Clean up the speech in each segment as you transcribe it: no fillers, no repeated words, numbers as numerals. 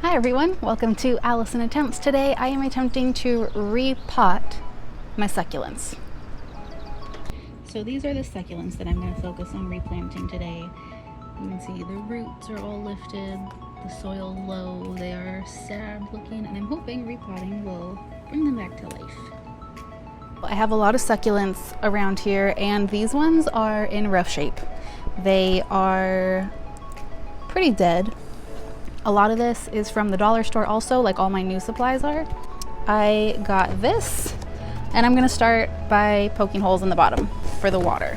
Hi everyone, welcome to Allison Attempts. Today I am attempting to repot my succulents. So these are the succulents that I'm going to focus on replanting today. You can see the roots are all lifted, the soil low, they are sad looking, and I'm hoping repotting will bring them back to life. I have a lot of succulents around here and these ones are in rough shape. They are pretty dead. A lot of this is from the dollar store also, like all my new supplies are. I got this, and I'm gonna start by poking holes in the bottom for the water.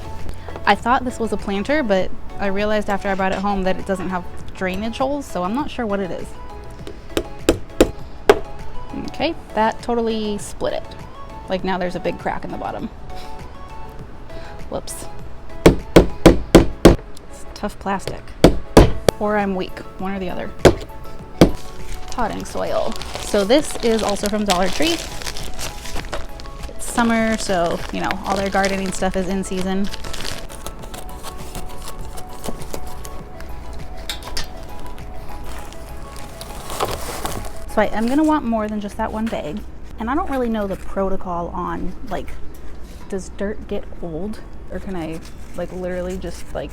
I thought this was a planter, but I realized after I brought it home that it doesn't have drainage holes, so I'm not sure what it is. Okay, that totally split it. Like now there's a big crack in the bottom. Whoops. It's tough plastic. Or I'm weak, one or the other. Potting soil. So this is also from Dollar Tree. It's summer, so you know, all their gardening stuff is in season. So I am gonna want more than just that one bag. And I don't really know the protocol on, like, does dirt get old? Or can I, like, literally just, like,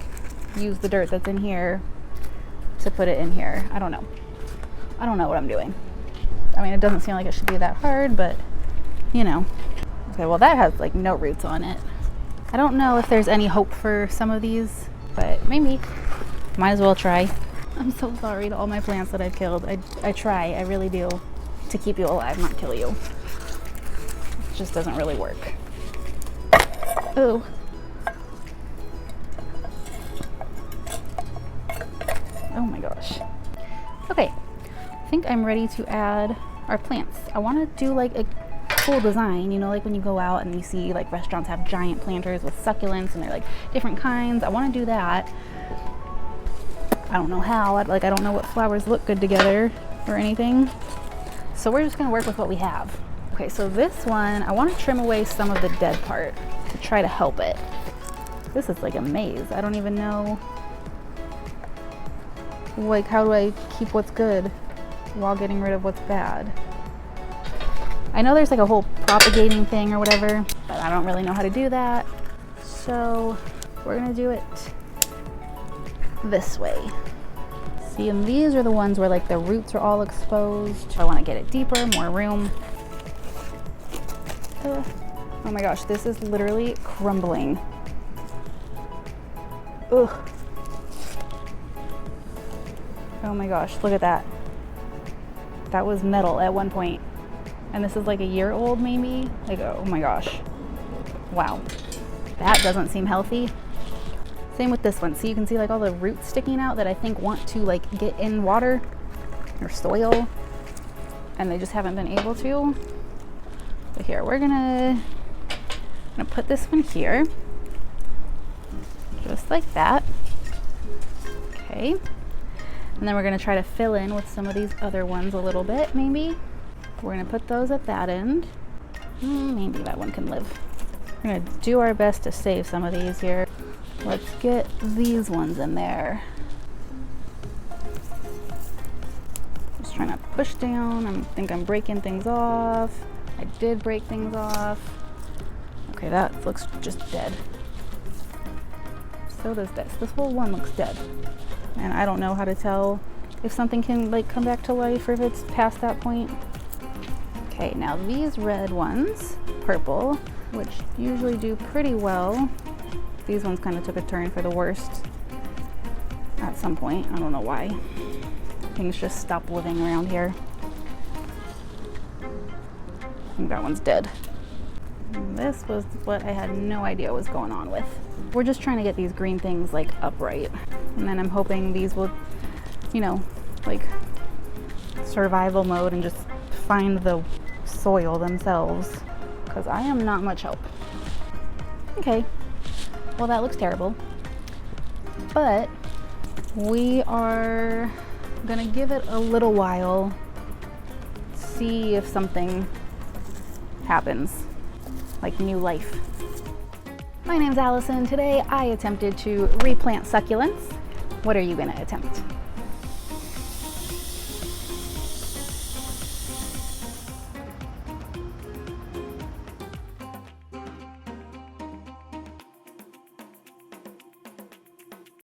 use the dirt that's in here to put it in here? I don't know. I don't know what I'm doing. I mean, it doesn't seem like it should be that hard, but you know. Okay, well that has like no roots on it. I don't know if there's any hope for some of these, but maybe. Might as well try. I'm so sorry to all my plants that I've killed. I try, I really do, to keep you alive, not kill you. It just doesn't really work. Oh. Oh my gosh. Okay, I think I'm ready to add our plants. I want to do like a cool design, you know, like when you go out and you see like restaurants have giant planters with succulents and they're like different kinds. I want to do that. I don't know how. I don't know what flowers look good together or anything. So we're just going to work with what we have. Okay, so this one, I want to trim away some of the dead part to try to help it. This is like a maze. I don't even know. Like, how do I keep what's good while getting rid of what's bad? I know there's like a whole propagating thing or whatever, but I don't really know how to do that. So we're gonna do it this way. See, and these are the ones where like the roots are all exposed. I want to get it deeper, more room. Oh my gosh, this is literally crumbling. Ugh. Oh my gosh, look at that. That was metal at one point. And this is like a year old maybe. Like, oh my gosh. Wow. That doesn't seem healthy. Same with this one. See, you can see like all the roots sticking out that I think want to like get in water or soil. And they just haven't been able to. So here, I'm gonna put this one here. Just like that. Okay. And then we're going to try to fill in with some of these other ones a little bit, maybe. We're going to put those at that end. Maybe that one can live. We're going to do our best to save some of these here. Let's get these ones in there. Just trying to push down. I think I'm breaking things off. I did break things off. Okay, that looks just dead. So does this. This whole one looks dead. And I don't know how to tell if something can like come back to life or if it's past that point. Okay, now these red ones, purple, which usually do pretty well. These ones kind of took a turn for the worst at some point. I don't know why. Things just stopped living around here. I think that one's dead. And this was what I had no idea was going on with. We're just trying to get these green things like upright. And then I'm hoping these will, you know, like survival mode and just find the soil themselves. Because I am not much help. Okay, well that looks terrible. But we are gonna give it a little while, see if something happens, like new life. My name's Allison. Today I attempted to replant succulents. What are you gonna attempt?